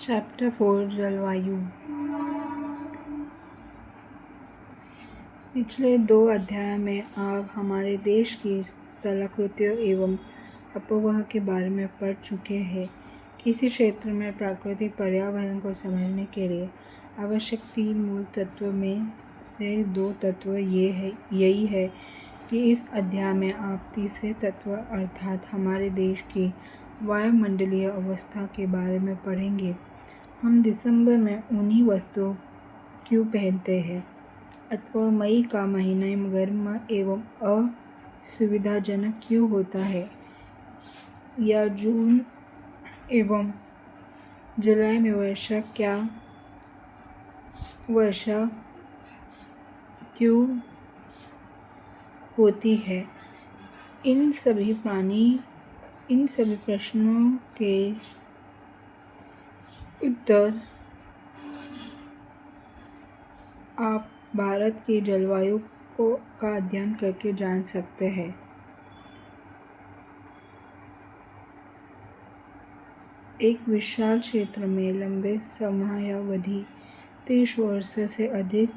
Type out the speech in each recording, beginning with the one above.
Chapter 4 जलवायु। पिछले 2 अध्याय में आप हमारे देश की स्थलाकृतियों एवं अपवह के बारे में पढ़ चुके हैं। किसी क्षेत्र में प्राकृतिक पर्यावरण को समझने के लिए आवश्यक 3 मूल तत्वों में से 2 तत्व यही है कि इस अध्याय में आप तीसरे तत्व अर्थात हमारे देश की वायुमंडलीय अवस्था के बारे में पढ़ेंगे। हम दिसंबर में ऊनी वस्त्रों क्यों पहनते हैं, अथवा मई का महीना गर्म एवं असुविधाजनक क्यों होता है, या जून एवं जुलाई में वर्षा क्यों होती है। इन सभी प्रश्नों के उत्तर आप भारत की जलवायु का अध्ययन करके जान सकते हैं। एक विशाल क्षेत्र में लंबे समयावधि 30 वर्ष से अधिक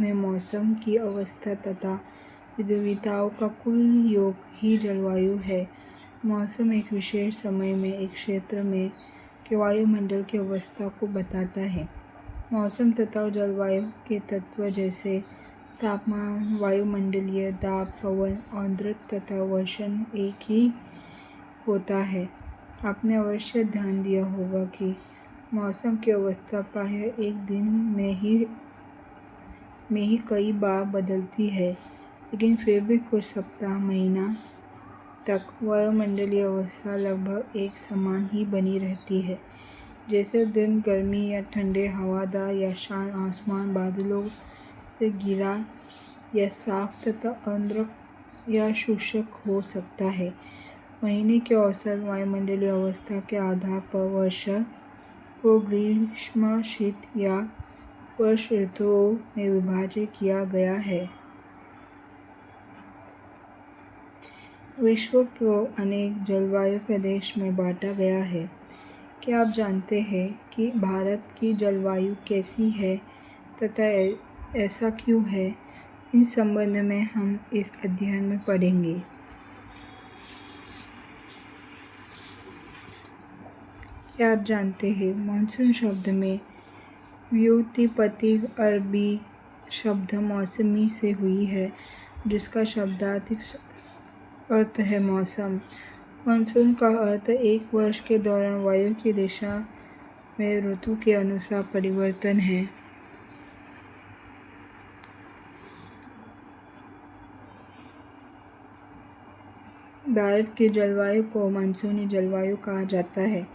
में मौसम की अवस्था तथा विविधताओं का कुल योग ही जलवायु है। मौसम एक विशेष समय में एक क्षेत्र में के वायुमंडल की अवस्था को बताता है। मौसम तथा जलवायु के तत्व जैसे तापमान, वायुमंडलीय दाब, पवन, आर्द्रता तथा वर्षण एक ही होता है। आपने अवश्य ध्यान दिया होगा कि मौसम की अवस्था प्रायः एक दिन में ही कई बार बदलती है, लेकिन फिर भी कुछ सप्ताह, महीना तक वायुमंडलीय अवस्था लगभग एक समान ही बनी रहती है। जैसे दिन गर्मी या ठंडे, हवादार या शांत आसमान, बादलों से घिरा या साफ तथा आर्द्र या शुष्क हो सकता है। महीने के औसत वायुमंडलीय अवस्था के आधार पर वर्षा को ग्रीष्म, शीत या वर्ष ऋतुओं में विभाजित किया गया है। विश्व को अनेक जलवायु प्रदेश में बांटा गया है। क्या आप जानते हैं कि भारत की जलवायु कैसी है तथा ऐसा क्यों है? इस संबंध में हम इस अध्ययन में पढ़ेंगे। क्या आप जानते हैं मानसून शब्द में व्युत्पत्ति अरबी शब्द मौसमी से हुई है, जिसका शाब्दिक अर्थ है मौसम। मानसून का अर्थ एक वर्ष के दौरान वायु की दिशा में ऋतु के अनुसार परिवर्तन है। भारत की जलवायु को मानसूनी जलवायु कहा जाता है।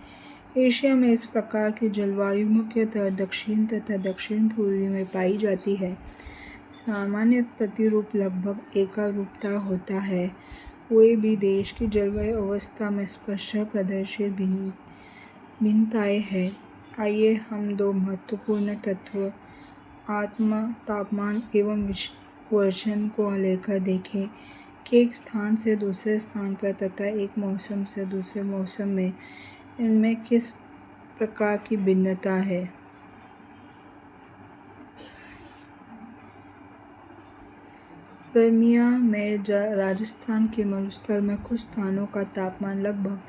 एशिया में इस प्रकार की जलवायु मुख्यतः दक्षिण तथा दक्षिण पूर्वी में पाई जाती है। सामान्य प्रतिरूप लगभग एकरूपता होता है। कोई भी देश की जलवायु अवस्था में स्पष्ट प्रदर्शित भिन्नताएं हैं। आइए हम 2 महत्वपूर्ण तत्वों तापमान एवं वर्षण को लेकर देखें कि एक स्थान से दूसरे स्थान पर तथा एक मौसम से दूसरे मौसम में इनमें किस प्रकार की भिन्नता है। गर्मियों में राजस्थान के मरुस्थल में कुछ स्थानों का तापमान लगभग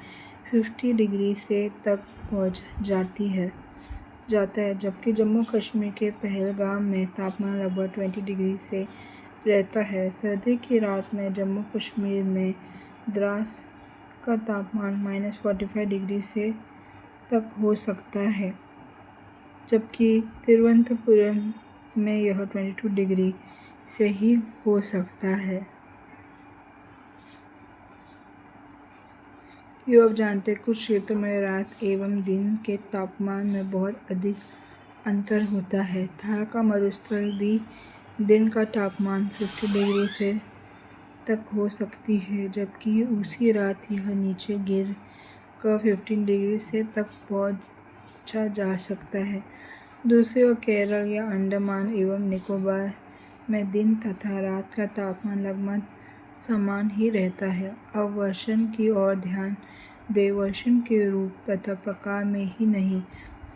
50 डिग्री से तक पहुंच जाता है, जबकि जम्मू कश्मीर के पहलगाम में तापमान लगभग 20 डिग्री से रहता है। सर्दी की रात में जम्मू कश्मीर में द्रास का तापमान -45 डिग्री से तक हो सकता है, जबकि तिरुवनंतपुरम में यह 22 डिग्री से ही हो सकता है। क्यों आप जानते हैं कुछ क्षेत्रों में रात एवं दिन के तापमान में बहुत अधिक अंतर होता है। थार का मरुस्थल भी दिन का तापमान 50 डिग्री से तक हो सकती है, जबकि उसी रात यह नीचे गिर कर 15 डिग्री से तक पहुंचा जा सकता है। दूसरी ओर केरल या अंडमान एवं निकोबार में दिन तथा रात का तापमान लगभग समान ही रहता है। अब वर्षण की ओर ध्यान देवर्षण के रूप तथा प्रकार में ही नहीं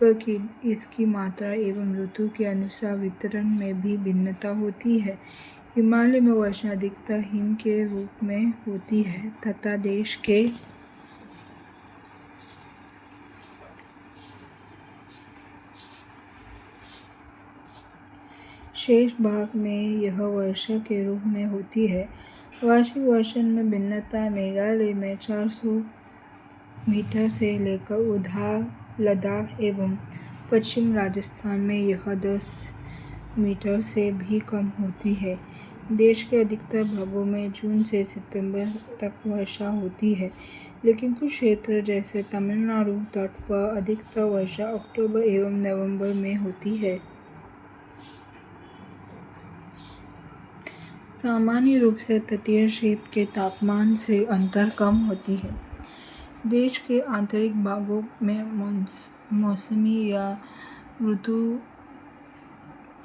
बल्कि इसकी मात्रा एवं ऋतु के अनुसार वितरण में भी भिन्नता होती है। हिमालय में वर्षा अधिकतर हिम के रूप में होती है तथा देश के शेष भाग में यह वर्षा के रूप में होती है। वार्षिक वर्षण में भिन्नता मेघालय में 400 मीटर से लेकर उधर लद्दाख एवं पश्चिम राजस्थान में यह 10 मीटर से भी कम होती है। देश के अधिकतर भागों में जून से सितंबर तक वर्षा होती है, लेकिन कुछ क्षेत्र जैसे तमिलनाडु तट पर अधिकतर वर्षा अक्टूबर एवं नवंबर में होती है। सामान्य रूप से तटीय क्षेत्र के तापमान से अंतर कम होती है। देश के आंतरिक भागों में मौसमी या ऋतु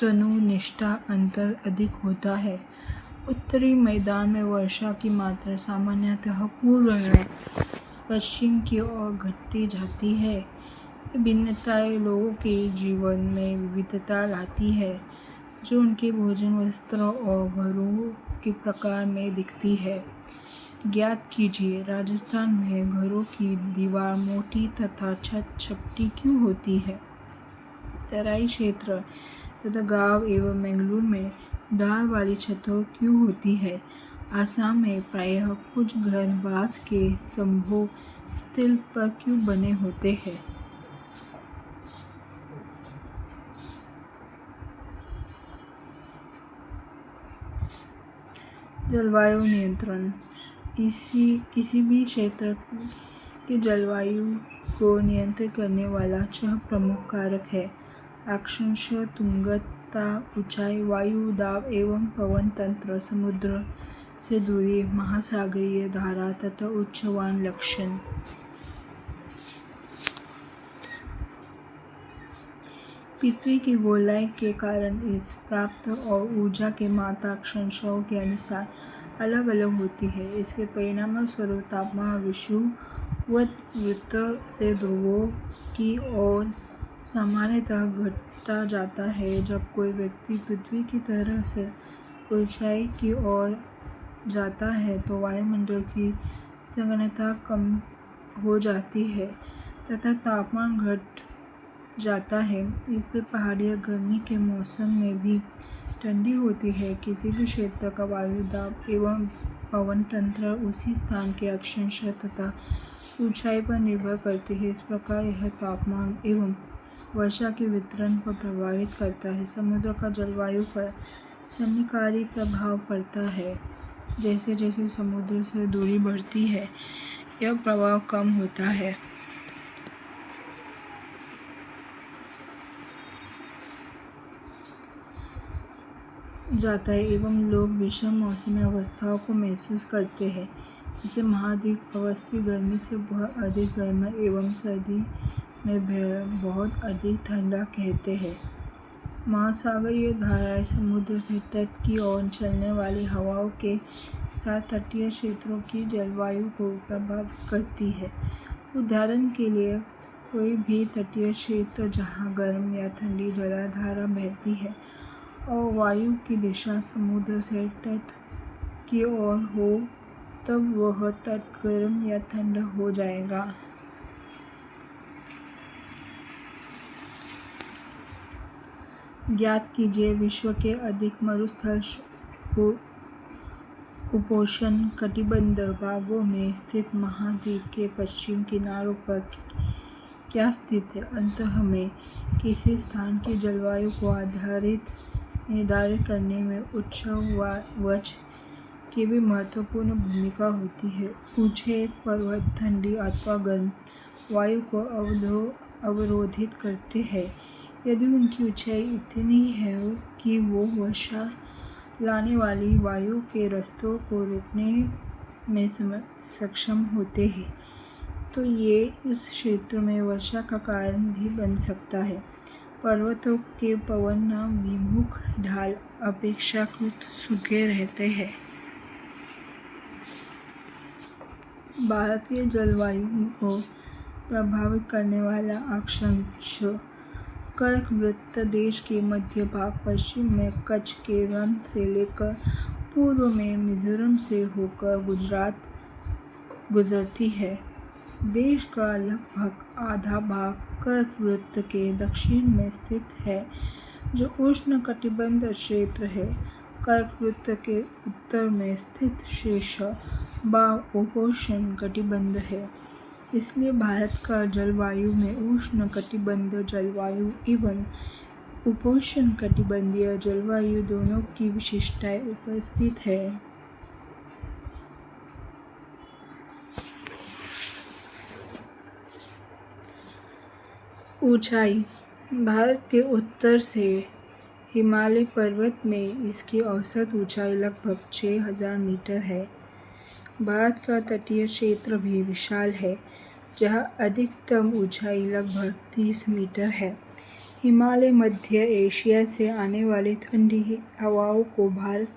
तनुनिष्ठ अंतर अधिक होता है। उत्तरी मैदान में वर्षा की मात्रा सामान्यतः पूर्व में पश्चिम की ओर घटती जाती है। ये भिन्नताएं लोगों के जीवन में विविधता लाती है, जो उनके भोजन, वस्त्र और घरों के प्रकार में दिखती है। ज्ञात कीजिए, राजस्थान में घरों की दीवार मोटी तथा छत चपटी क्यों होती है? तराई क्षेत्र तथा गांव एवं मंगलूर में ढाल वाली छतें क्यों होती है? आसाम में प्रायः कुछ घर बांस के स्तंभों स्टील पर क्यों बने होते हैं? जलवायु नियंत्रण किसी भी क्षेत्र की जलवायु को नियंत्रित करने वाला 6 प्रमुख कारक है: अक्षांश, तुंगता, ऊंचाई, वायु दाब एवं पवन तंत्र, समुद्र से दूरी, महासागरीय धारा तथा उच्चवान लक्षण। पृथ्वी की गोलाई के कारण इस प्राप्त और ऊर्जा की मात्रा अक्षांशों के अनुसार अलग अलग होती है। इसके परिणामस्वरूप तापमान विषुवत वृत्त से ध्रुवों की ओर सामान्यतः घटता जाता है। जब कोई व्यक्ति पृथ्वी की तरह से ऊंचाई की ओर जाता है तो वायुमंडल की सघनता कम हो जाती है तथा तापमान घट जाता है। इसलिए पहाड़ियाँ गर्मी के मौसम में भी ठंडी होती है। किसी भी क्षेत्र का वायु दाब एवं पवन तंत्र उसी स्थान के अक्षांश तथा ऊंचाई पर निर्भर करती है। इस प्रकार यह तापमान एवं वर्षा के वितरण को प्रभावित करता है। समुद्र का जलवायु पर समकालीन प्रभाव पड़ता है। जैसे जैसे समुद्र से दूरी बढ़ती है, यह प्रभाव कम होता है। जाता है एवं लोग विषम मौसमी अवस्थाओं को महसूस करते हैं। इसे महाद्वीप अवस्थी गर्मी से बहुत अधिक गर्म एवं सर्दी में बहुत अधिक ठंडा कहते हैं। महासागरीय धाराएं समुद्र से तट की ओर चलने वाली हवाओं के साथ तटीय क्षेत्रों की जलवायु को प्रभावित करती है। उदाहरण के लिए, कोई भी तटीय क्षेत्र जहाँ गर्म या ठंडी जलधारा बहती है और वायु की दिशा समुद्र से तट की ओर हो, तब वह तट गर्म या ठंडा हो जाएगा। ज्ञात कीजिए, विश्व के अधिक मरुस्थल उपोष्ण कटिबंधीय भागों में स्थित महाद्वीप के पश्चिम किनारों पर क्या स्थित है। अंततः में किसी स्थान की जलवायु को निर्धारित करने में उच्चावच की भी महत्वपूर्ण भूमिका होती है। ऊंचे पर्वत ठंडी अथवा गर्म वायु को अवरोधित करते हैं। यदि उनकी ऊंचाई इतनी है कि वो वर्षा लाने वाली वायु के रास्तों को रोकने में सक्षम होते हैं, तो ये उस क्षेत्र में वर्षा का कारण भी बन सकता है। पर्वतों के पवन विमुख ढाल अपेक्षाकृत सूखे रहते हैं। भारतीय जलवायु को प्रभावित करने वाला अक्षांश कर्कवृत्त देश के मध्य भाग, पश्चिम में कच्छ के रण से लेकर पूर्व में मिजोरम से होकर गुजरात गुजरती है। देश का लगभग आधा भाग कर्कवृत्त के दक्षिण में स्थित है, जो उष्णकटिबंधीय क्षेत्र है। कर्कवृत्त के उत्तर में स्थित शेष भाग उपोष्ण कटिबंध है। इसलिए भारत का जलवायु में उष्णकटिबंधीय जलवायु एवं उपोष्ण कटिबंधीय जलवायु दोनों की विशेषताएं उपस्थित है। ऊंचाई। भारत के उत्तर से हिमालय पर्वत में इसकी औसत ऊंचाई लगभग 6000 मीटर है। भारत का तटीय क्षेत्र भी विशाल है, जहाँ अधिकतम ऊंचाई लगभग 30 मीटर है। हिमालय मध्य एशिया से आने वाली ठंडी हवाओं को भारत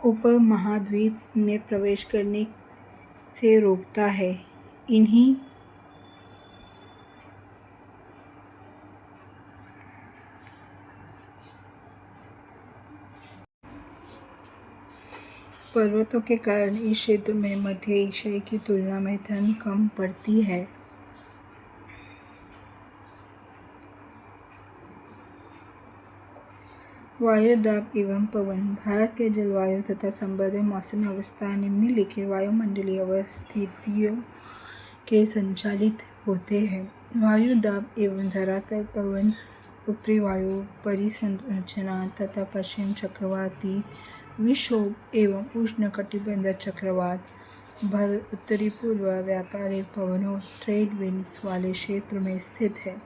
उपमहाद्वीप में प्रवेश करने से रोकता है। इन्हीं पर्वतों के कारण इस क्षेत्र में मध्य एशिया की तुलना में ठंड कम पड़ती है। वायु दाब एवं पवन। भारत के जलवायु तथा संबंधित मौसम अवस्था निम्नलिखित वायुमंडलीय अवस्थितियों के संचालित होते हैं। वायु दाब एवं धरातल पवन, ऊपरी वायु परिसंरचना तथा पश्चिम चक्रवाती विक्षोभ एवं उष्णकटिबंधीय चक्रवात भर उत्तरी पूर्व व्यापारिक पवनों ट्रेड विंड्स वाले क्षेत्र में स्थित है।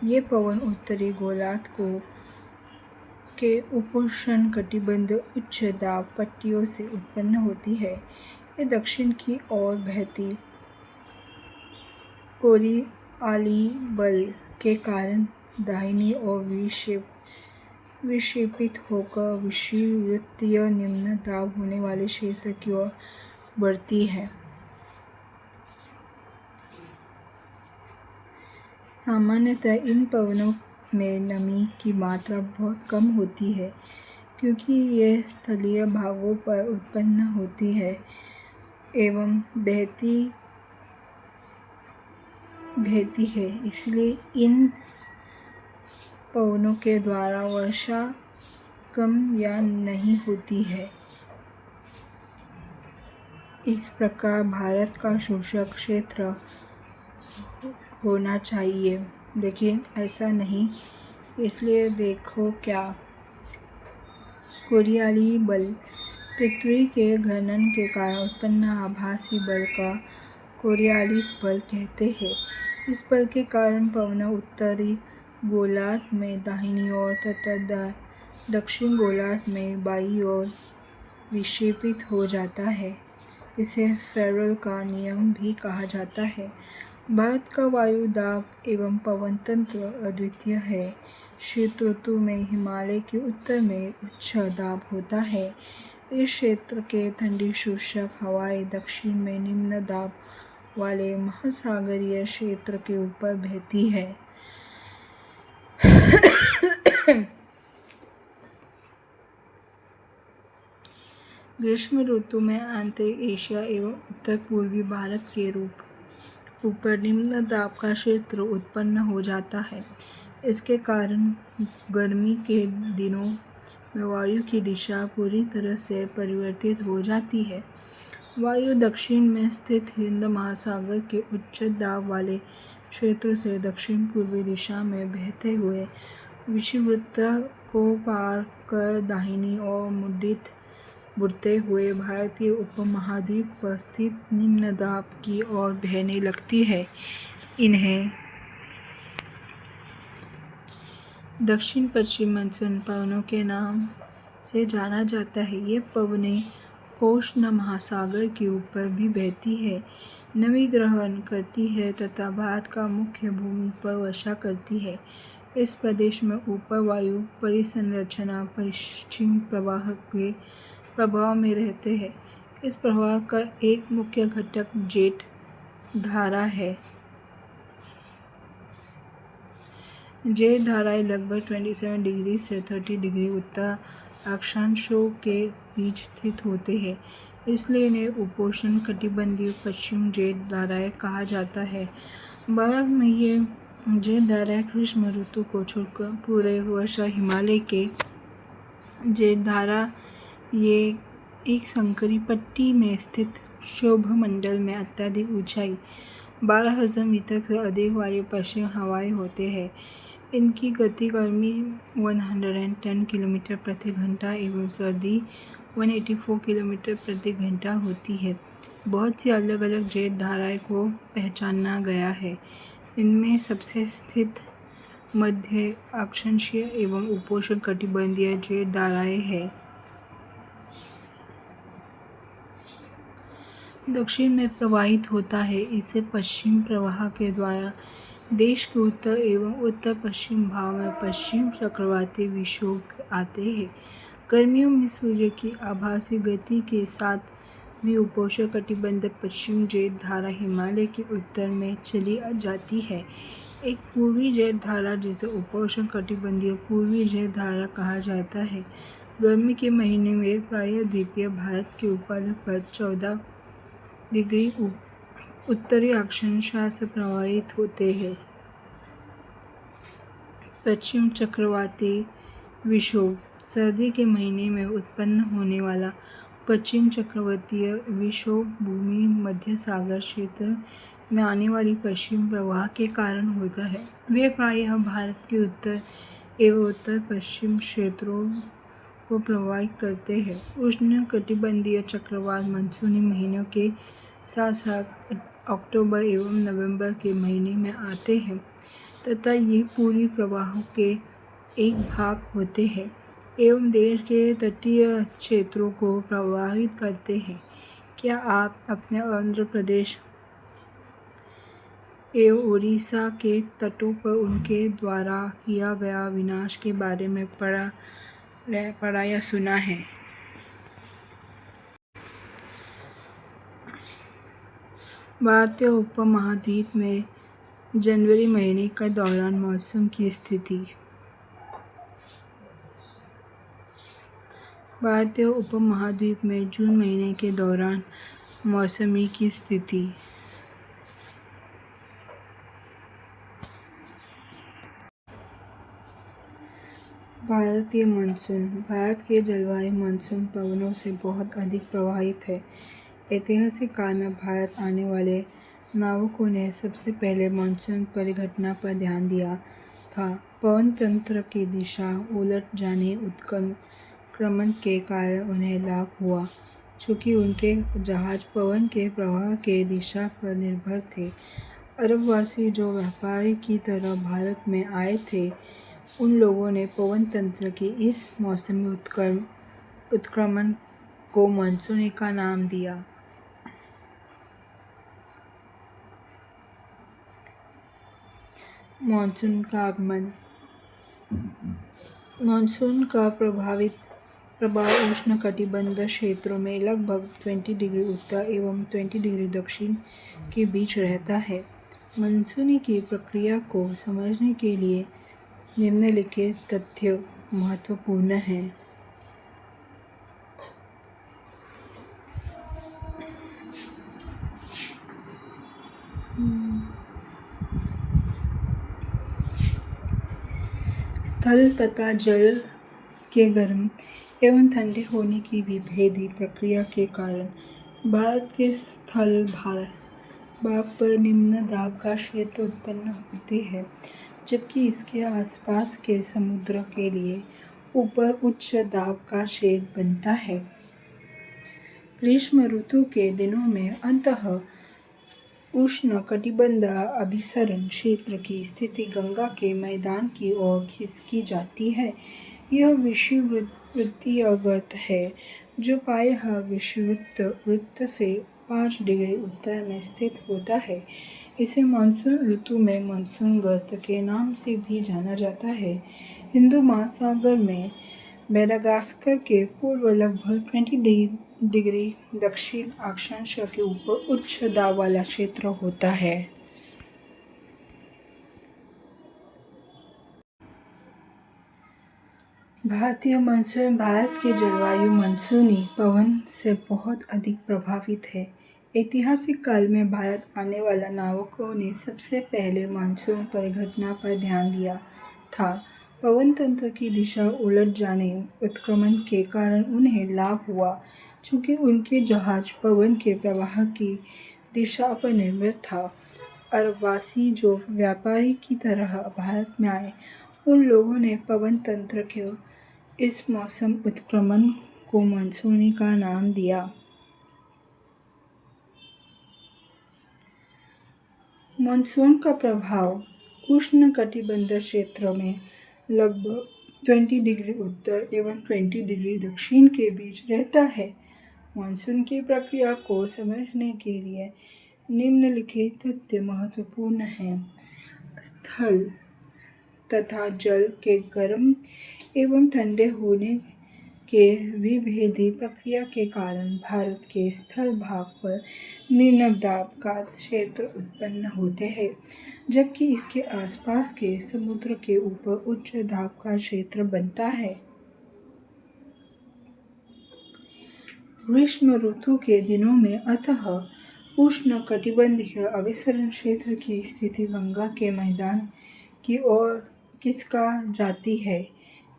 ये पवन उत्तरी गोलार्ध के उपोष्ण कटिबंधीय उच्च दाब पट्टियों से उत्पन्न होती है। ये दक्षिण की ओर बहती कोरियाली बल के कारण दाहिनी ओर विक्षेपित होकर विषुववृत्तीय निम्न दाब होने वाले क्षेत्र की ओर बढ़ती है। सामान्यतः इन पवनों में नमी की मात्रा बहुत कम होती है, क्योंकि ये स्थलीय भागों पर उत्पन्न होती है एवं बहती है। इसलिए इन पवनों के द्वारा वर्षा कम या नहीं होती है। इस प्रकार भारत का शुष्क क्षेत्र होना चाहिए, लेकिन ऐसा नहीं। इसलिए देखो क्या कोरियाली बल पृथ्वी के घनन के कारण उत्पन्न आभासी बल का कोरियालिस बल कहते हैं। इस बल के कारण पवन उत्तरी गोलार्ध में दाहिनी ओर तथा दक्षिण गोलार्ध में बाईं ओर विक्षेपित हो जाता है। इसे फैरल का नियम भी कहा जाता है। भारत का वायु दाब एवं पवन तंत्र अद्वितीय है। शीत ऋतु में हिमालय के उत्तर में उच्च दाब होता है। इस क्षेत्र के ठंडी शुष्क हवाएं दक्षिण में निम्न दाब वाले महासागरीय क्षेत्र के ऊपर बहती है। ग्रीष्म ऋतु में आंतरिक एशिया एवं उत्तर पूर्वी भारत के ऊपर निम्न दाब का क्षेत्र उत्पन्न हो जाता है। इसके कारण गर्मी के दिनों में वायु की दिशा पूरी तरह से परिवर्तित हो जाती है। वायु दक्षिण में स्थित हिंद महासागर के उच्च दाब वाले क्षेत्र से दक्षिण पूर्वी दिशा में बहते हुए विषुववृत्त को पार कर दाहिनी ओर मुड़ते हुए भारतीय उपमहाद्वीप पर स्थित निम्न दाब की ओर बहने लगती है। इन्हें दक्षिण पश्चिम मानसून पवनों के नाम से जाना जाता है। ये पवनें उष्ण महासागर के ऊपर भी बहती है, नमी ग्रहण करती है तथा भारत का मुख्य भूमि पर वर्षा करती है। इस प्रदेश में ऊपर वायु परिसंरचना पश्चिम प्रवाह के प्रभाव में रहते हैं। इस प्रवाह का एक मुख्य घटक जेट धारा है। जेट धाराएं लगभग 27 डिग्री से 30 डिग्री उत्तर अक्षांशों के बीच स्थित होते हैं, इसलिए इन्हें उपोष्ण कटिबंधीय पश्चिम जेट धाराएं कहा जाता है। भारत में ये जेट धाराएं ग्रीष्म ऋतु को छोड़कर पूरे वर्ष हिमालय के जेट धारा ये एक संकरी पट्टी में स्थित क्षोभमंडल में अत्यधिक ऊंचाई 12,000 मीटर से अधिक वाले पश्चिम हवाएं होते हैं। इनकी गति गर्मी 110 किलोमीटर प्रति घंटा एवं सर्दी 184 किलोमीटर प्रति घंटा होती है। बहुत सी अलग अलग जेट धाराएं को पहचाना गया है। इनमें सबसे स्थित मध्य अक्षांशीय एवं उपोष्ण कटिबंधीय जेट धाराएं हैं। दक्षिण में प्रवाहित होता है। इसे पश्चिम प्रवाह के द्वारा देश के उत्तर एवं उत्तर पश्चिम भाग में पश्चिम चक्रवाती विक्षोभ आते हैं। गर्मियों में सूर्य की आभासी गति के साथ भी उपोष्ण कटिबंधीय पश्चिम जेट धारा हिमालय के उत्तर में चली जाती है। एक पूर्वी जेट धारा जिसे उपोष्ण कटिबंधीय पूर्वी जेट धारा कहा जाता है, गर्मी के महीने में प्रायः द्वीपीय भारत के ऊपर लगभग 14 डिग्री उत्तरी अक्षांश से प्रवाहित होते हैं। पश्चिम चक्रवाती विक्षोभ सर्दी के महीने में उत्पन्न होने वाला पश्चिम चक्रवातीय विक्षोभ भूमि मध्य सागर क्षेत्र में आने वाली पश्चिम प्रवाह के कारण होता है। वे प्रायः भारत के उत्तर एवं उत्तर पश्चिम क्षेत्रों को प्रभावित करते हैं। उष्ण कटिबंधीय चक्रवात मानसूनी महीनों के साथ साथ अक्टूबर एवं नवंबर के महीने में आते हैं तथा ये पूर्वी प्रवाहों के एक भाग होते हैं एवं देश के तटीय क्षेत्रों को प्रभावित करते हैं। क्या आप अपने आंध्र प्रदेश एवं उड़ीसा के तटों पर उनके द्वारा किया गया विनाश के बारे में पढ़ा या सुना है? भारतीय उपमहाद्वीप में जनवरी महीने के दौरान मौसम की स्थिति। भारतीय उपमहाद्वीप में जून महीने के दौरान मौसमी की स्थिति। भारतीय मानसून। भारत के जलवायु मानसून पवनों से बहुत अधिक प्रभावित है। ऐतिहासिक काल में भारत आने वाले नाविकों ने सबसे पहले मानसून परिघटना पर ध्यान दिया था। पवन तंत्र की दिशा उलट जाने उत्क्रमण के कारण उन्हें लाभ हुआ, चूँकि उनके जहाज पवन के प्रवाह के दिशा पर निर्भर थे। अरबवासी जो व्यापारी की तरह भारत में आए थे, उन लोगों ने पवन तंत्र की इस मौसमी उत्क्रमण को मानसून का नाम दिया। मानसून का आगमन। मानसून का प्रभाव उष्ण कटिबंधीय क्षेत्रों में लगभग 20 डिग्री उत्तर एवं 20 डिग्री दक्षिण के बीच रहता है। मानसूनी की प्रक्रिया को समझने के लिए निम्नलिखित तथ्य महत्वपूर्ण हैं। स्थल तथा जल के गर्म एवं ठंडे होने की विभेदी प्रक्रिया के कारण भारत के स्थल भाग पर निम्न दाब का क्षेत्र उत्पन्न होते हैं, जबकि इसके आसपास के समुद्र के लिए ऊपर उच्च दाब का क्षेत्र बनता है। ग्रीष्म ऋतु के दिनों में अंततः उष्ण कटिबंधीय अभिसरण क्षेत्र की स्थिति गंगा के मैदान की ओर खिसकी जाती है। यह विषुववृत्तीय वृत्त है, जो प्रायः विषुववृत्त वृत्त से 5 डिग्री उत्तर में स्थित होता है। इसे मानसून ऋतु में मानसून वृत्त के नाम से भी जाना जाता है। हिंदू महासागर में मेडागास्कर के पूर्व लगभग डिग्री दक्षिण अक्षांश के ऊपर उच्च दाब वाला क्षेत्र होता है। भारतीय मानसून भारत के जलवायु मानसूनी पवन से बहुत अधिक प्रभावित है। ऐतिहासिक काल में भारत आने वाला नाविकों ने सबसे पहले मानसून परिघटना पर ध्यान दिया था। पवन तंत्र की दिशा उलट जाने उत्क्रमण के कारण उन्हें लाभ हुआ, चूंकि उनके जहाज पवन के प्रवाह की दिशा पर निर्भर था। अरबवासी जो व्यापारी की तरह भारत में आए, उन लोगों ने पवन तंत्र के इस मौसम उत्क्रमण को मानसूनी का नाम दिया। मानसून का प्रभाव उष्णकटिबंधीय क्षेत्र में लगभग 20 डिग्री उत्तर एवं 20 डिग्री दक्षिण के बीच रहता है। मानसून की प्रक्रिया को समझने के लिए निम्नलिखित तथ्य महत्वपूर्ण हैं। स्थल तथा जल के गर्म एवं ठंडे होने के विभेदी प्रक्रिया के कारण भारत के स्थल भाग पर निम्न दाब का क्षेत्र उत्पन्न होते हैं, जबकि इसके आसपास के समुद्र के ऊपर उच्च दाब का क्षेत्र बनता है। ग्रीष्म ऋतु के दिनों में अतः उष्णकटिबंधीय अभिसरण क्षेत्र की स्थिति गंगा के मैदान की ओर खिसका जाती है।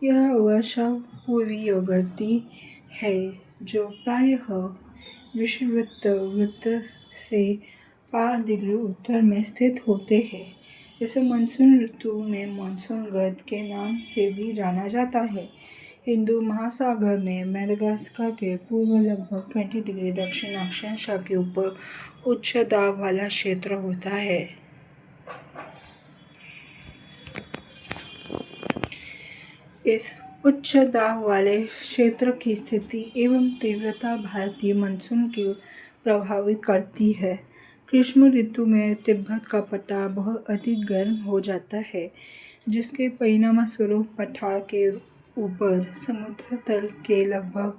यह वर्षा पूर्वीय गति है जो प्रायः विषुवत वृत्त से 5 डिग्री उत्तर में स्थित होते हैं। इसे मानसून ऋतु में मानसून गर्द के नाम से भी जाना जाता है। हिंदू महासागर में मेडागास्कर के पूर्व लगभग 20 डिग्री दक्षिण अक्षांश के ऊपर उच्च दाब वाला क्षेत्र होता है। इस उच्च दाब वाले क्षेत्र की स्थिति एवं तीव्रता भारतीय मानसून को प्रभावित करती है। ग्रीष्म ऋतु में तिब्बत का पठार बहुत अधिक गर्म हो जाता है, जिसके परिणामस्वरूप पठार के ऊपर समुद्र तल के लगभग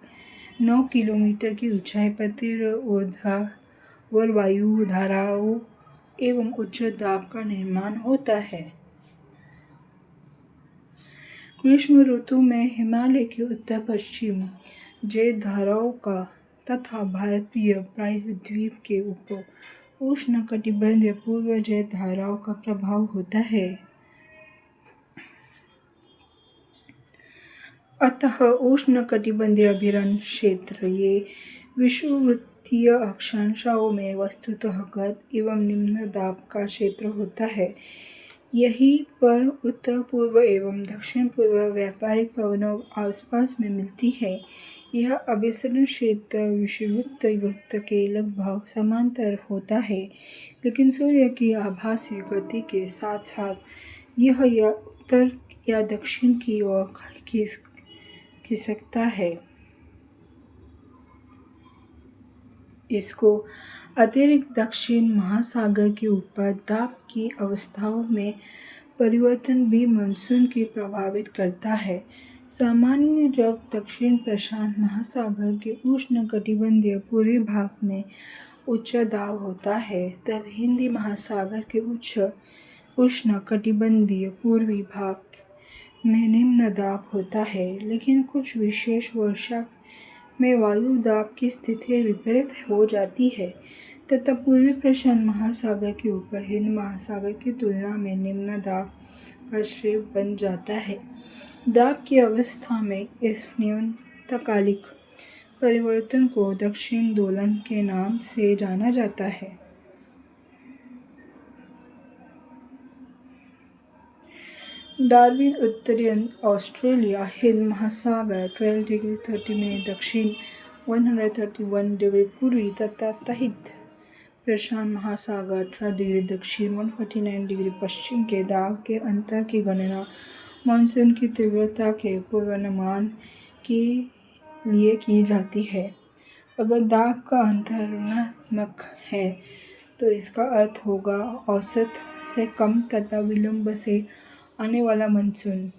9 किलोमीटर की ऊंचाई पर तीव्र ऊर्ध्वाधर वायु धाराओं एवं उच्च दाब का निर्माण होता है। ग्रीष्म ऋतु में हिमालय के उत्तर पश्चिम जेट धाराओं का तथा भारतीय प्रायद्वीप के ऊपर उष्णकटिबंधीय पूर्व जेट धाराओं का प्रभाव होता है। अतः उष्णकटिबंधीय अभिसरण क्षेत्र ये विषुवतीय अक्षांशों में वस्तुतः गर्द एवं निम्न दाब का क्षेत्र होता है। यहीं पर उत्तर पूर्व एवं दक्षिण पूर्व व्यापारिक पवनों आसपास में मिलती है। यह अभिसरण क्षेत्र विषुवत वृत्त के लगभग समांतर होता है, लेकिन सूर्य की आभासी गति के साथ साथ यह या उत्तर या दक्षिण की ओर खिसकता है। इसको अतिरिक्त दक्षिण महासागर के ऊपर दाब की अवस्थाओं में परिवर्तन भी मानसून को प्रभावित करता है। सामान्य जब दक्षिण प्रशांत महासागर के उष्णकटिबंधीय पूर्वी भाग में उच्च दाब होता है, तब हिंदी महासागर के उष्णकटिबंधीय पूर्वी भाग में निम्न दाब होता है। लेकिन कुछ विशेष वर्षा में वायु दाब की स्थिति विपरीत हो जाती है तथा पूर्वी प्रशांत महासागर के ऊपर हिंद महासागर की तुलना में निम्न दाब का क्षेत्र बन जाता है। दाब की अवस्था में इस न्यूनकालिक परिवर्तन को दक्षिण दोलन के नाम से जाना जाता है। डार्विन उत्तरी ऑस्ट्रेलिया हिंद महासागर 12 डिग्री 30 मिनट दक्षिण 131 डिग्री पूर्वी तथा तहित प्रशांत महासागर 18 डिग्री दक्षिण 149 डिग्री पश्चिम के दाब के अंतर की गणना मानसून की तीव्रता के पूर्वानुमान के लिए की जाती है। अगर दाब का अंतर ऋणात्मक है तो इसका अर्थ होगा औसत से कम तथा विलंब से आने वाला मानसून।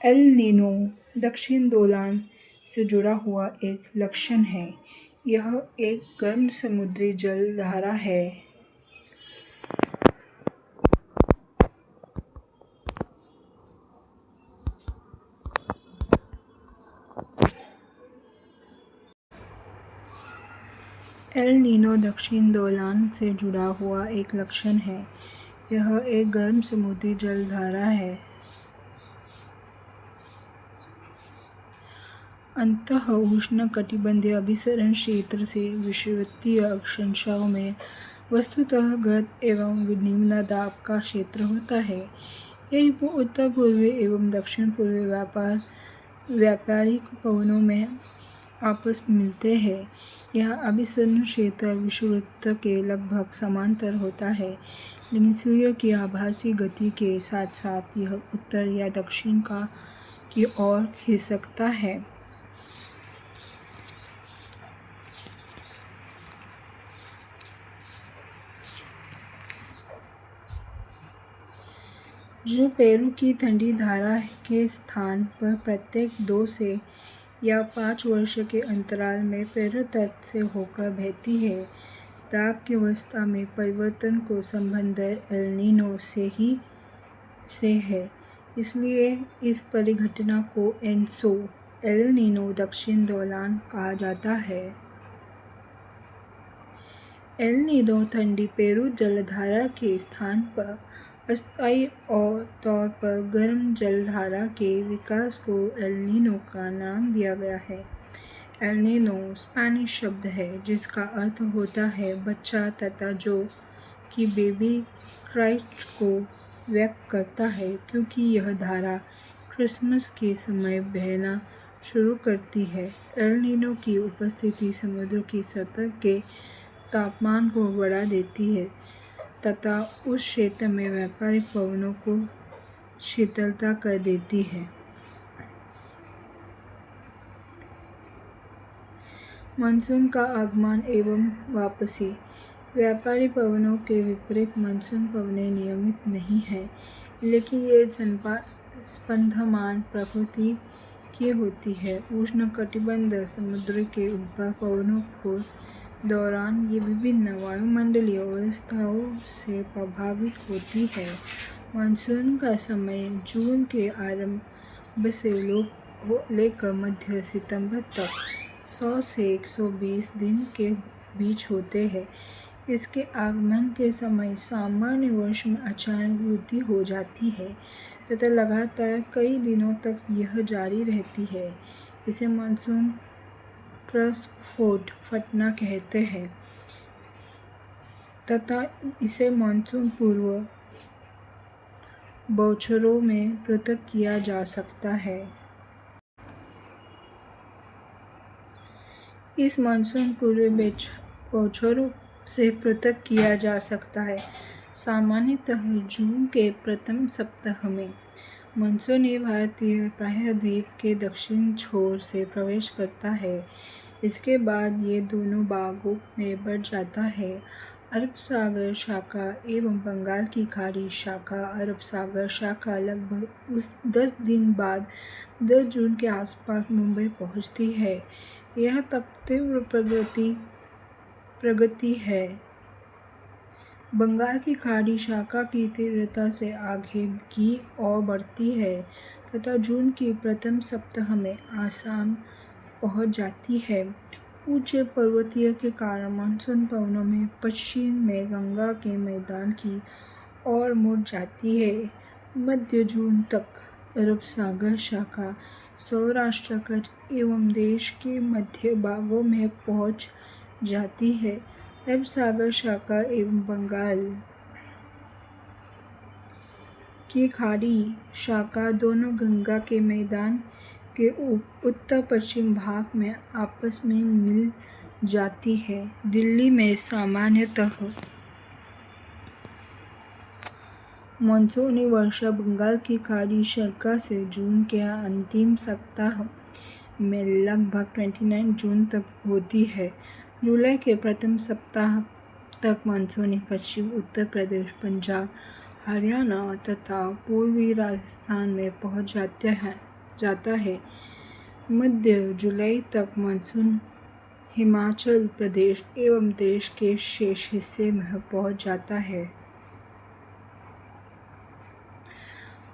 एल नीनो दक्षिण दोलन से जुड़ा हुआ एक लक्षण है। यह एक गर्म समुद्री जल धारा है। एल नीनो दक्षिण दोलन से जुड़ा हुआ एक लक्षण है। यह एक गर्म समुद्री जल धारा है। अंतः उष्णकटिबंधीय अभिसरण क्षेत्र से विषुवतीय अक्षांशों में वस्तुतः गर्त एवं निम्न दाब का क्षेत्र होता है। यही उत्तर पूर्वी एवं दक्षिण पूर्वी व्यापारिक पवनों में आपस मिलते हैं। यह अभिसरण क्षेत्र विषुवृत्त के लगभग समांतर होता है, लेकिन सूर्य की आभासी गति के साथ साथ यह उत्तर या दक्षिण की ओर खिसकता है। जो पेरू की ठंडी धारा के स्थान पर प्रत्येक 2 से या 5 वर्ष के अंतराल में पेरू तट से होकर बहती है। दाब की अवस्था में परिवर्तन को संबंध एल नीनो से है। इसलिए इस परिघटना को एनसो एल नीनो दक्षिण दोलन कहा जाता है। एल नीनो ठंडी पेरू जलधारा के स्थान पर अस्थायी तौर पर गर्म जलधारा के विकास को एल नीनो का नाम दिया गया है। एल नीनो स्पेनिश शब्द है जिसका अर्थ होता है बच्चा तथा जो कि बेबी क्राइस्ट को व्यक्त करता है, क्योंकि यह धारा क्रिसमस के समय बहना शुरू करती है। एल नीनो की उपस्थिति समुद्र की सतह के तापमान को बढ़ा देती है तथा उस क्षेत्र में व्यापारिक पवनों को शीतलता कर देती है। मानसून का आगमन एवं वापसी। व्यापारी पवनों के विपरीत मानसून पवनें नियमित नहीं हैं, लेकिन ये स्पंदमान प्रकृति की होती है। उष्णकटिबंध समुद्र के ऊपर पवनों को दौरान ये विभिन्न वायुमंडलीय अवस्थाओं से प्रभावित होती है। मानसून का समय जून के आरंभ से लेकर मध्य सितंबर तक 100 से 120 दिन के बीच होते हैं। इसके आगमन के समय सामान्य वर्ष में अचानक वृद्धि हो जाती है तथा लगातार कई दिनों तक यह जारी रहती है। इसे मानसून प्रस्फोट फटना कहते हैं तथा इसे मानसून पूर्व बौछारों में पृथक किया जा सकता है। इस मानसून पूर्व बौछारों से पृथक किया जा सकता है। सामान्यतः जून के प्रथम सप्ताह में मानसून भारतीय प्रायद्वीप के दक्षिण छोर से प्रवेश करता है। इसके बाद ये दोनों भागों में बढ़ जाता है। अरब सागर शाखा एवं बंगाल की खाड़ी शाखा। अरब सागर शाखा लगभग उस 10 दिन बाद 10 जून के आसपास मुंबई पहुंचती है। यह तक तीव्र प्रगति है। बंगाल की खाड़ी शाखा की तीव्रता से आगे की ओर बढ़ती है तथा जून की प्रथम सप्ताह में आसाम पहुंच जाती है। उच्च पर्वतीय के कारण मानसून पवनों में पश्चिम में गंगा के मैदान की ओर मुड़ जाती है। मध्य जून तक अरब सागर शाखा सौराष्ट्र कच्छ एवं देश के मध्य भागों में पहुंच जाती है। अरब सागर शाखा एवं बंगाल की खाड़ी शाखा दोनों गंगा के मैदान के उत्तर पश्चिम भाग में आपस में मिल जाती है। दिल्ली में सामान्यतः मानसूनी वर्षा बंगाल की खाड़ी शाखा से जून के अंतिम सप्ताह में लगभग 29 जून तक होती है। जुलाई के प्रथम सप्ताह तक मानसूनी पश्चिम उत्तर प्रदेश, पंजाब, हरियाणा तथा पूर्वी राजस्थान में पहुंच जाता है। मध्य जुलाई तक मानसून हिमाचल प्रदेश एवं देश के शेष हिस्से में पहुंच जाता है।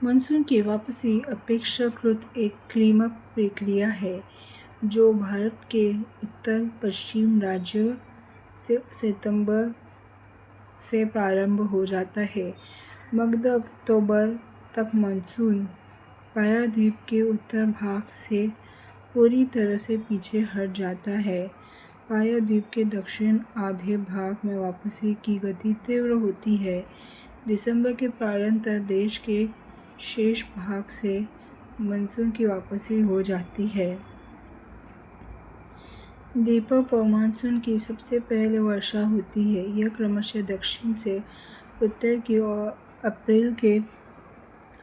मानसून की वापसी अपेक्षाकृत एक क्रियात्मक प्रक्रिया है जो भारत के उत्तर पश्चिम राज्यों से सितंबर से प्रारंभ हो जाता है। मध्य अक्टूबर तक मानसून प्रायद्वीप के उत्तर भाग से पूरी तरह से पीछे हट जाता है। प्रायद्वीप के दक्षिण आधे भाग में वापसी की गति तीव्र होती है। दिसंबर के प्रारंभ तक देश के शेष भाग से मानसून की वापसी हो जाती है। द्वीपों पर मानसून की सबसे पहले वर्षा होती है। यह क्रमशः दक्षिण से उत्तर की ओर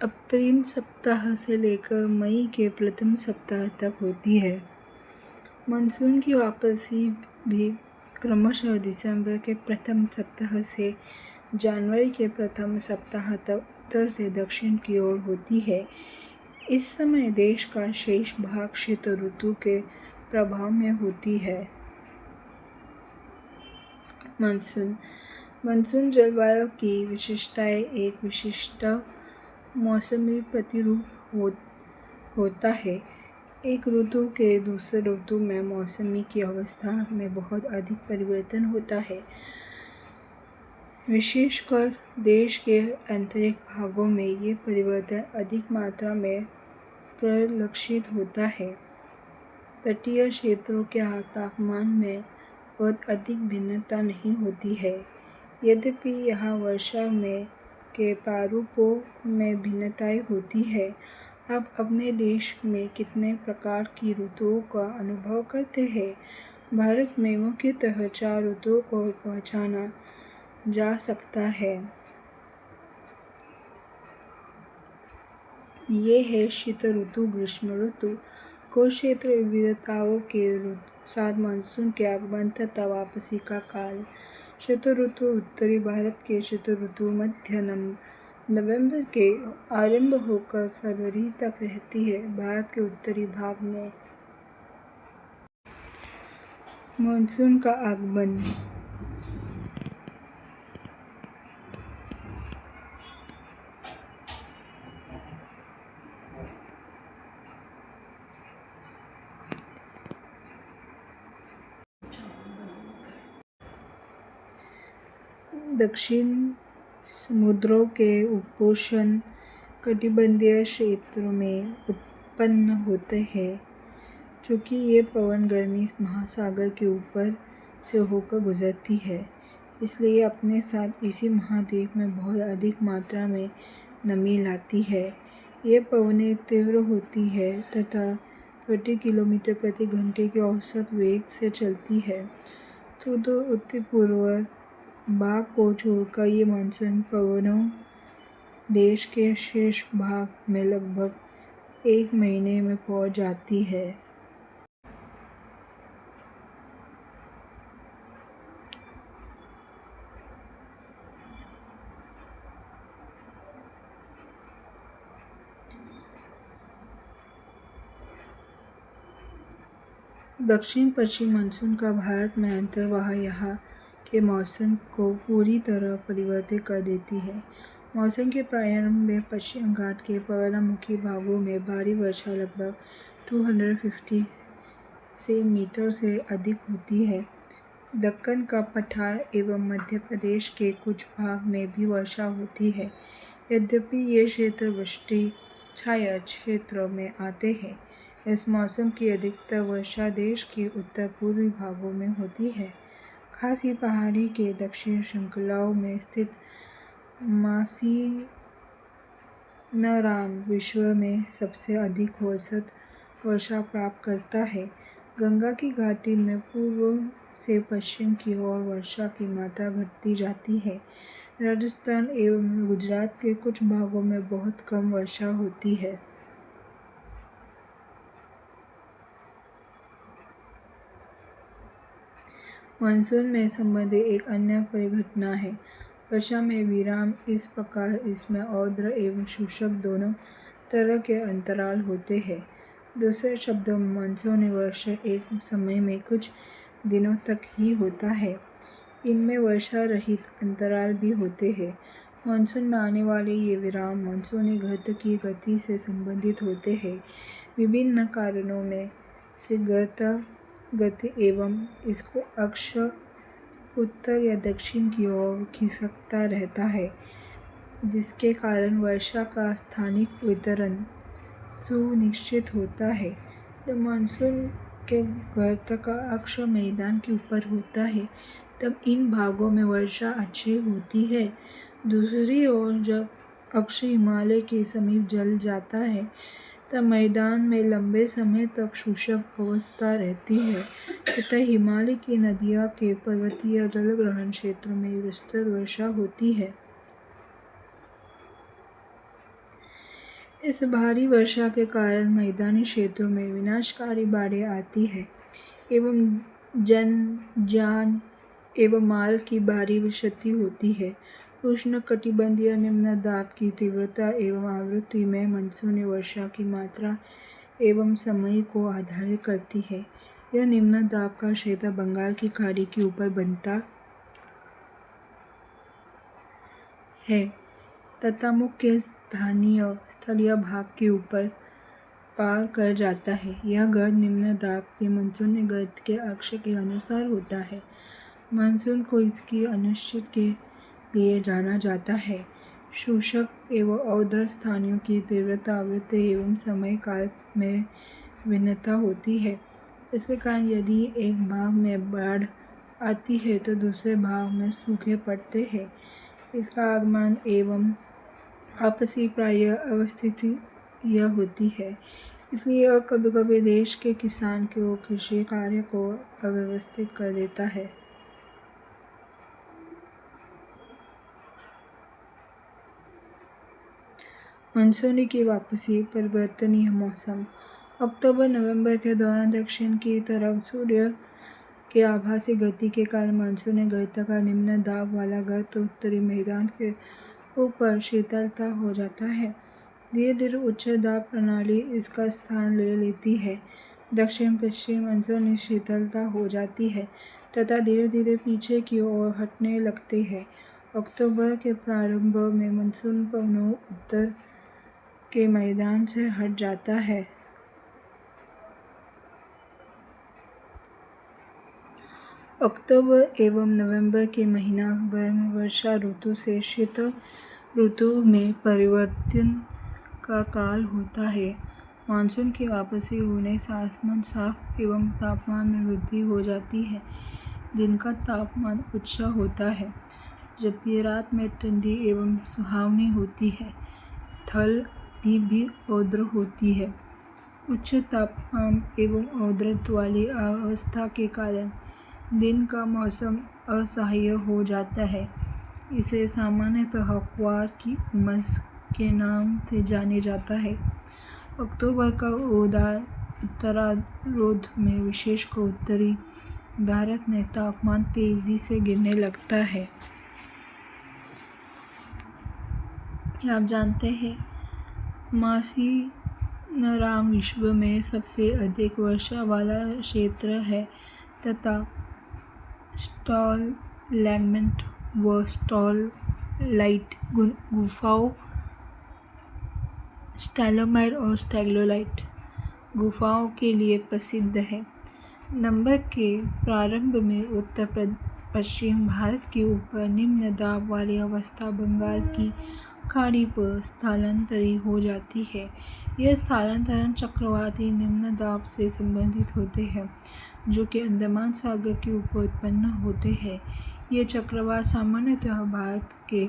अप्रैल सप्ताह से लेकर मई के प्रथम सप्ताह तक होती है। मानसून की वापसी भी क्रमशः दिसंबर के प्रथम सप्ताह से जनवरी के प्रथम सप्ताह तक उत्तर से दक्षिण की ओर होती है। इस समय देश का शेष भाग शीत ऋतु के प्रभाव में होती है। मानसून जलवायु की विशेषताएं एक विशिष्ट मौसमी प्रतिरूप होता है। एक ऋतु के दूसरे ऋतु में मौसम की अवस्था में बहुत अधिक परिवर्तन होता है। विशेषकर देश के आंतरिक भागों में ये परिवर्तन अधिक मात्रा में परिलक्षित होता है। तटीय क्षेत्रों के तापमान में बहुत अधिक भिन्नता नहीं होती है। यद्यपि यहाँ वर्षा के प्रारूपों में भिन्नताएं होती है। आप अपने देश में कितने प्रकार की ऋतुओं का अनुभव करते हैं? भारत में मुख्यतः 4 ऋतुओं को पहचाना जा सकता है। ये है शीत ऋतु, ग्रीष्म ऋतु, कुछ क्षेत्र विविधताओं के साथ मानसून के आगमन तथा वापसी का काल। शीत ऋतु उत्तरी भारत के शीत ऋतु मध्य नवंबर के आरंभ होकर फरवरी तक रहती है। भारत के उत्तरी भाग में मानसून का आगमन दक्षिण समुद्रों के उपोष्ण कटिबंधीय क्षेत्रों में उत्पन्न होते हैं। चूँकि ये पवन गर्मी महासागर के ऊपर से होकर गुजरती है, इसलिए ये अपने साथ इसी महाद्वीप में बहुत अधिक मात्रा में नमी लाती है। ये पवनें तीव्र होती है तथा 30 किलोमीटर प्रति घंटे के औसत वेग से चलती है। तो उत्तर पूर्व भाग को छोड़कर ये मानसून पवनों देश के शेष भाग में लगभग 1 महीने में पहुंच जाती है। दक्षिण पश्चिम मानसून का भारत में अंतर्वाह यहाँ के मौसम को पूरी तरह परिवर्तित कर देती है। मौसम के प्रारंभ में पश्चिम घाट के पर्वतमुखी भागों में भारी वर्षा लगभग 250 मीटर से अधिक होती है। दक्कन का पठार एवं मध्य प्रदेश के कुछ भाग में भी वर्षा होती है। यद्यपि ये क्षेत्र वृष्टि छाया क्षेत्र में आते हैं। इस मौसम की अधिकतर वर्षा देश के उत्तर पूर्वी भागों में होती है। खासी पहाड़ी के दक्षिण श्रृंखलाओं में स्थित मासीनराम विश्व में सबसे अधिक औसत वर्षा प्राप्त करता है। गंगा की घाटी में पूर्व से पश्चिम की ओर वर्षा की मात्रा घटती जाती है। राजस्थान एवं गुजरात के कुछ भागों में बहुत कम वर्षा होती है। मानसून में संबंधित एक अन्य परिघटना है वर्षा में विराम। इस प्रकार इसमें आर्द्र एवं शुष्क दोनों तरह के अंतराल होते हैं। दूसरे शब्दों में मानसूनी वर्षा एक समय में कुछ दिनों तक ही होता है। इनमें वर्षा रहित अंतराल भी होते हैं। मानसून में आने वाले ये विराम मानसूनी गर्त की गति से संबंधित होते हैं। विभिन्न कारणों में से गर्त गति एवं इसको अक्ष उत्तर या दक्षिण की ओर खिसकता रहता है, जिसके कारण वर्षा का स्थानिक वितरण सुनिश्चित होता है। जब मानसून के गर्त का अक्ष मैदान के ऊपर होता है तब इन भागों में वर्षा अच्छी होती है। दूसरी ओर जब अक्ष हिमालय के समीप जल जाता है तब मैदान में लंबे समय तक शुष्क अवस्था रहती है तथा हिमालय की नदियों के पर्वतीय जलग्रहण क्षेत्रों में विस्तृत वर्षा होती है। इस भारी वर्षा के कारण मैदानी क्षेत्रों में विनाशकारी बाढ़ें आती है एवं जान एवं माल की भारी क्षति होती है। उष्णकटिबंधीय निम्न दाब की तीव्रता एवं आवृत्ति में मानसूनी वर्षा की मात्रा एवं समय को आधारित करती है। यह निम्न दाब का क्षेत्र बंगाल की खाड़ी के ऊपर बनता है तथा मुख्य स्थलीय भाग के ऊपर पार कर जाता है। यह गर्त निम्न दाब के मानसूनी गर्त के अक्ष के अनुसार होता है। मानसून को इसकी अनिश्चित के लिए जाना जाता है। शुष्क एवं आर्द्र स्थानों की तीव्रता, आवृत्ति एवं समय काल में भिन्नता होती है। इसके कारण यदि एक भाग में बाढ़ आती है तो दूसरे भाग में सूखे पड़ते हैं। इसका आगमन एवं आपसी प्रायः अवस्थिति यह होती है, इसलिए यह कभी कभी देश के किसान के कृषि कार्य को अव्यवस्थित कर देता है। मानसून की वापसी, परिवर्तनीय मौसम। अक्टूबर नवंबर के दौरान दक्षिण की तरफ सूर्य के आभासी गति के कारण मानसूनी गर्त का निम्न दाब वाला गर्त उत्तरी मैदान के ऊपर शीतलता हो जाता है। धीरे धीरे उच्च दाब प्रणाली इसका स्थान ले लेती है। दक्षिण पश्चिम मानसूनी शीतलता हो जाती है तथा धीरे धीरे पीछे की ओर हटने लगते हैं। अक्टूबर के प्रारंभ में मानसून पवनों उत्तर के मैदान से हट जाता है। अक्टूबर एवं नवंबर के महीना गर्म वर्षा ऋतु से शीत ऋतु में परिवर्तन का काल होता है। मानसून की वापसी होने से आसमान साफ एवं तापमान में वृद्धि हो जाती है। दिन का तापमान उच्च होता है जबकि रात में ठंडी एवं सुहावनी होती है। स्थल भी आर्द्र होती है। उच्च तापमान एवं आर्द्रता वाली अवस्था के कारण दिन का मौसम असह्य हो जाता है। इसे सामान्यतः क्वार की उमस के नाम से जाने जाता है। अक्टूबर का उत्तरार्ध में विशेषकर उत्तरी भारत में तापमान तेजी से गिरने लगता है। आप जानते हैं मासीनाराम विश्व में सबसे अधिक वर्षा वाला क्षेत्र है तथा स्टॉलैगमाइट व स्टैलेलाइट गुफाओं स्टैलेमाइट और स्टैलेलाइट गुफाओं के लिए प्रसिद्ध है। नवंबर के प्रारंभ में उत्तर पश्चिम भारत के ऊपर निम्न दाब वाली अवस्था बंगाल की खाड़ी पर स्थानांतरित हो जाती है। यह स्थानांतरण चक्रवाती निम्न दाब से संबंधित होते हैं जो कि अंडमान सागर के ऊपर उत्पन्न होते हैं। ये चक्रवात सामान्यतः भारत के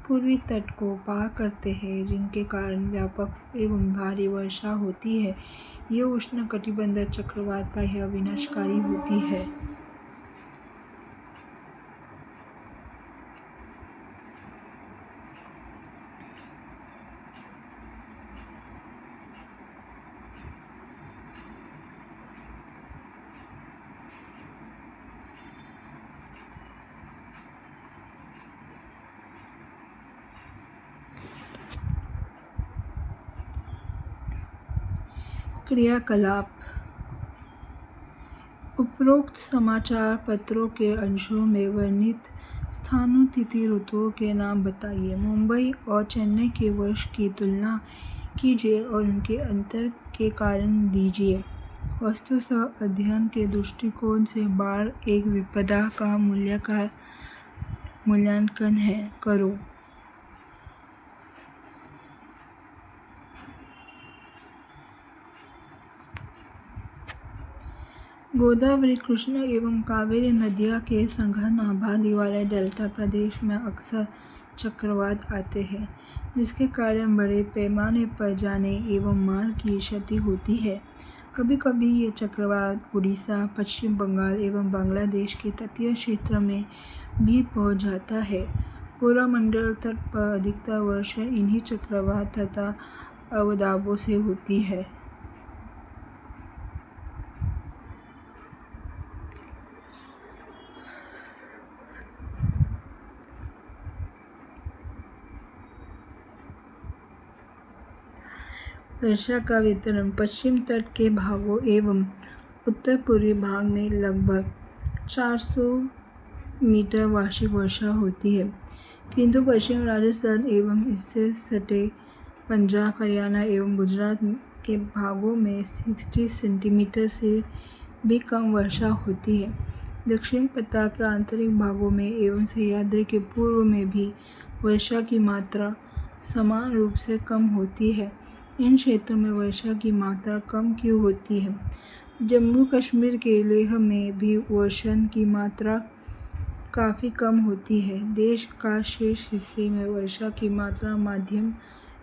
पूर्वी तट को पार करते हैं जिनके कारण व्यापक एवं भारी वर्षा होती है। ये उष्णकटिबंधीय चक्रवात प्रायः विनाशकारी होती है। क्रियाकलाप। उप उपरोक्त समाचार पत्रों के अंशों में वर्णित स्थानों, तिथि, ऋतुओं के नाम बताइए। मुंबई और चेन्नई के वर्ष की तुलना कीजिए और उनके अंतर के कारण दीजिए। वस्तुतः अध्ययन के दृष्टिकोण से बाढ़ एक विपदा का मूल्यांकन करो। गोदावरी, कृष्णा एवं कावेरी नदियों के संघन आबादी वाले डेल्टा प्रदेश में अक्सर चक्रवात आते हैं, जिसके कारण बड़े पैमाने पर जाने एवं माल की क्षति होती है। कभी कभी ये चक्रवात उड़ीसा, पश्चिम बंगाल एवं बांग्लादेश के तटीय क्षेत्र में भी पहुंच जाता है। कोरोमंडल तट पर अधिकतर वर्षा इन्हीं चक्रवात तथा अवदाबों से होती है। वर्षा का वितरण पश्चिम तट के भागों एवं उत्तर पूर्वी भाग में लगभग 400 मीटर वार्षिक वर्षा होती है, किंतु पश्चिम राजस्थान एवं इससे सटे पंजाब, हरियाणा एवं गुजरात के भागों में 60 सेंटीमीटर से भी कम वर्षा होती है। दक्षिण पट्टा के आंतरिक भागों में एवं सह्याद्री के पूर्व में भी वर्षा की मात्रा समान रूप से कम होती है। इन क्षेत्रों में वर्षा की मात्रा कम क्यों होती है? जम्मू कश्मीर के लेह में भी वर्षा की मात्रा काफ़ी कम होती है। देश का शेष हिस्से में वर्षा की मात्रा मध्यम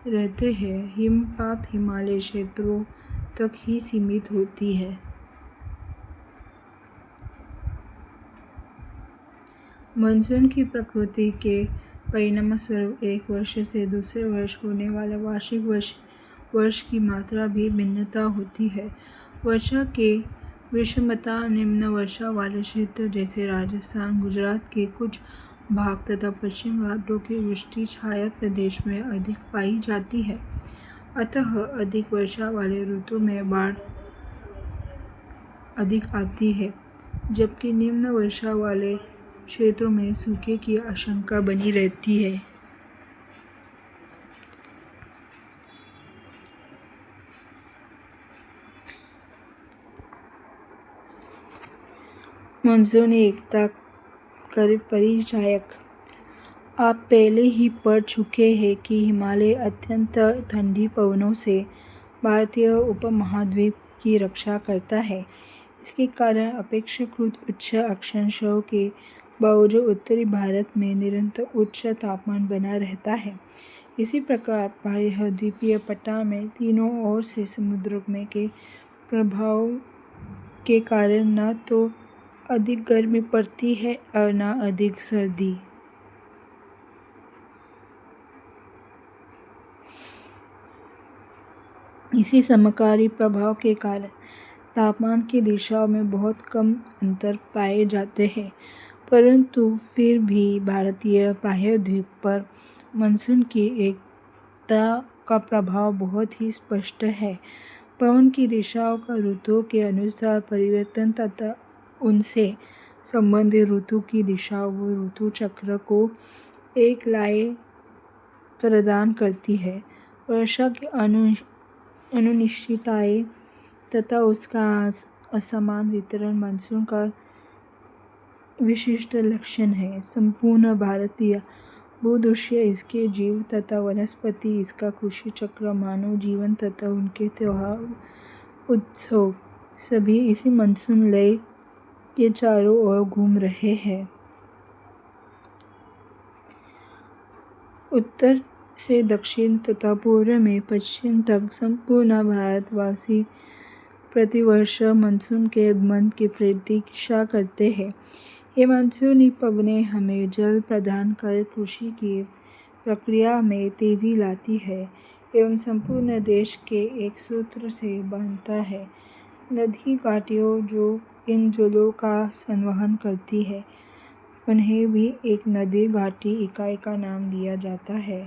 रहते हैं। हिमपात हिमालय क्षेत्रों तक ही सीमित होती है। मानसून की प्रकृति के परिणामस्वरूप एक वर्ष से दूसरे वर्ष होने वाला वार्षिक वर्ष की मात्रा भी भिन्नता होती है। वर्षा के विषमता निम्न वर्षा वाले क्षेत्र जैसे राजस्थान, गुजरात के कुछ भाग तथा पश्चिम घाटों के वृष्टि छाया प्रदेश में अधिक पाई जाती है। अतः अधिक वर्षा वाले ऋतु में बाढ़ अधिक आती है, जबकि निम्न वर्षा वाले क्षेत्रों में सूखे की आशंका बनी रहती है। मानसून एकता करीब परिचायक। आप पहले ही पढ़ चुके हैं कि हिमालय अत्यंत ठंडी पवनों से भारतीय उपमहाद्वीप की रक्षा करता है। इसके कारण अपेक्षाकृत उच्च अक्षांशों के बावजूद उत्तरी भारत में निरंतर उच्च तापमान बना रहता है। इसी प्रकार प्रायः द्वीपीय पट्टा में तीनों ओर से समुद्र में के प्रभाव के कारण न तो अधिक गर्मी पड़ती है और न अधिक सर्दी। इसी समकारी प्रभाव के कारण तापमान की दिशाओं में बहुत कम अंतर पाए जाते हैं, परंतु फिर भी भारतीय प्रायद्वीप पर मानसून की एकता का प्रभाव बहुत ही स्पष्ट है। पवन की दिशाओं का ऋतुओं के अनुसार परिवर्तन तथा उनसे संबंधित ऋतु की दिशाओं व ऋतु चक्र को एक लय प्रदान करती है। वर्षा की अनिश्चितताएं तथा उसका असमान वितरण मानसून का विशिष्ट लक्षण है। संपूर्ण भारतीय भूदृश्य, इसके जीव तथा वनस्पति, इसका कृषि चक्र, मानव जीवन तथा उनके त्योहार, उत्सव सभी इसी मानसून लय के चारों ओर घूम रहे हैं। उत्तर से दक्षिण तथा पूर्व में पश्चिम तक संपूर्ण भारतवासी प्रतिवर्ष मानसून के आगमन की प्रतीक्षा करते हैं। ये मानसूनी पवनें हमें जल प्रदान कर कृषि की प्रक्रिया में तेजी लाती है एवं संपूर्ण देश के एक सूत्र से बांधता है। नदी घाटियों जो इन जलों का संवहन करती है, उन्हें भी एक नदी घाटी इकाई का नाम दिया जाता है।